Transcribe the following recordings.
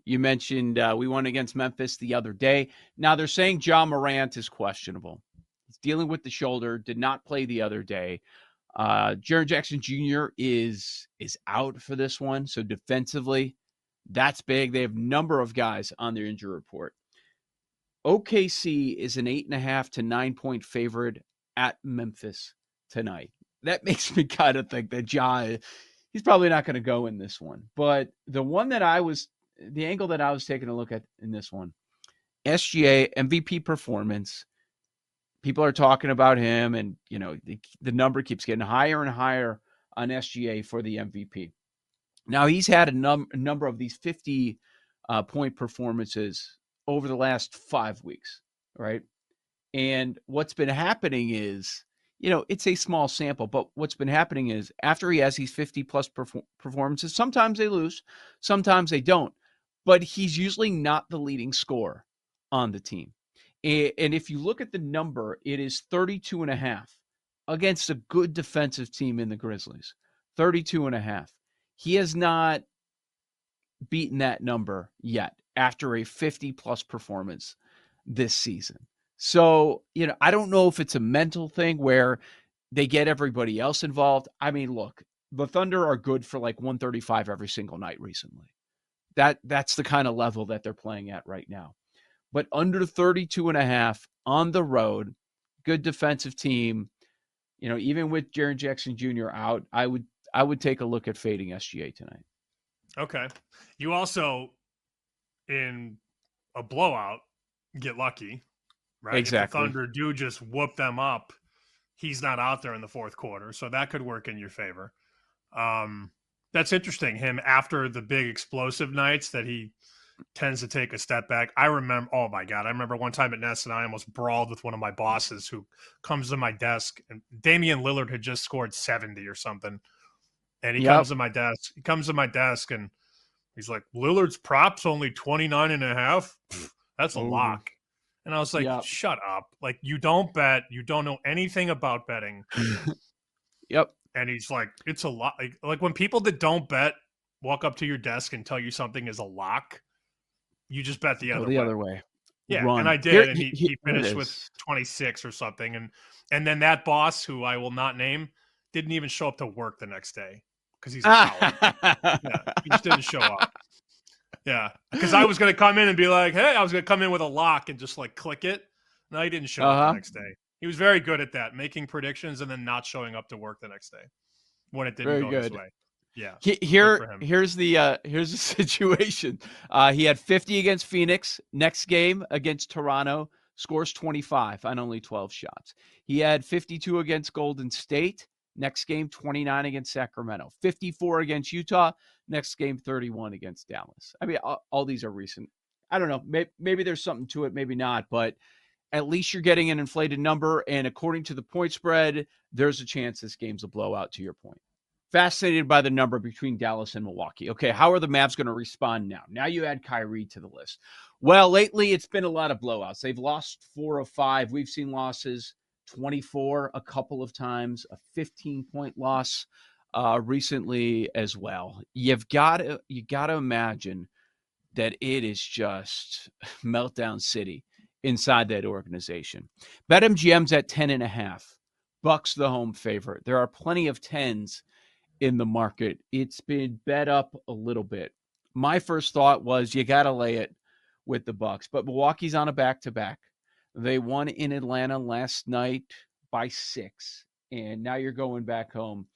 You mentioned we won against Memphis the other day. Now they're saying Ja Morant is questionable. He's dealing with the shoulder, did not play the other day. Jaren Jackson Jr. is out for this one. So defensively, that's big. They have a number of guys on their injury report. OKC is an 8.5 to 9-point favorite at Memphis tonight. That makes me kind of think that Ja, he's probably not going to go in this one. But the angle that I was taking a look at in this one, SGA MVP performance. People are talking about him, and the number keeps getting higher and higher on SGA for the MVP. Now he's had a number of these 50-point performances over the last 5 weeks, right? And what's been happening is, it's a small sample, but what's been happening is after he has these 50-plus performances, sometimes they lose, sometimes they don't, but he's usually not the leading scorer on the team. And if you look at the number, it is 32.5 against a good defensive team in the Grizzlies. 32.5. He has not beaten that number yet after a 50-plus performance this season. So, I don't know if it's a mental thing where they get everybody else involved. I mean, look, the Thunder are good for like 135 every single night recently. That's the kind of level that they're playing at right now. But under 32.5 on the road, good defensive team, even with Jaren Jackson Jr. out, I would take a look at fading SGA tonight. Okay. You also, in a blowout, get lucky, right? Exactly. If the Thunder do just whoop them up, he's not out there in the fourth quarter, so that could work in your favor. That's interesting. Him after the big explosive nights that he tends to take a step back. I remember one time at Ness and I almost brawled with one of my bosses who comes to my desk, and Damian Lillard had just scored 70 or something. And he comes to my desk and he's like, Lillard's props only 29.5. That's a lock. And I was like, shut up. Like, you don't bet. You don't know anything about betting. Yep. And he's like, it's a lot. Like when people that don't bet walk up to your desk and tell you something is a lock, you just bet the other way. Yeah, Run. and I did, and he finished with 26 or something, and then that boss, who I will not name, didn't even show up to work the next day because he's a coward. Yeah, he just didn't show up. Yeah, because I was going to come in and be like, hey, I was going to come in with a lock and just like click it. No, he didn't show up the next day. He was very good at that, making predictions and then not showing up to work the next day when it didn't go his way. Yeah. Here's the situation. He had 50 against Phoenix. Next game against Toronto, scores 25 on only 12 shots. He had 52 against Golden State. Next game, 29 against Sacramento. 54 against Utah. Next game, 31 against Dallas. I mean, all these are recent. I don't know. Maybe there's something to it, maybe not. But at least you're getting an inflated number. And according to the point spread, there's a chance this game's a blowout, to your point. Fascinated by the number between Dallas and Milwaukee. Okay, how are the Mavs going to respond now? Now you add Kyrie to the list. Well, lately it's been a lot of blowouts. They've lost 4 of 5. We've seen losses 24 a couple of times, a 15-point loss recently as well. You got to imagine that it is just meltdown city inside that organization. BetMGM's at 10.5. Bucks the home favorite. There are plenty of 10s in the market. It's been bet up a little bit. My first thought was you got to lay it with the Bucks, but Milwaukee's on a back-to-back. They won in Atlanta last night by 6, and now you're going back home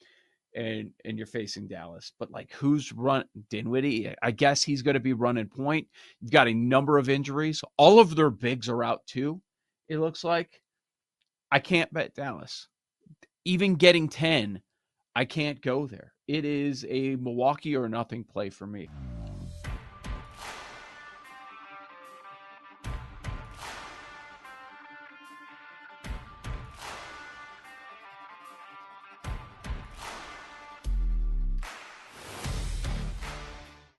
and you're facing Dallas. But like, who's run Dinwiddie? I guess he's going to be running point. You've got a number of injuries. All of their bigs are out too, it looks like. I can't bet Dallas. Even getting 10, I can't go there. It is a Milwaukee or nothing play for me.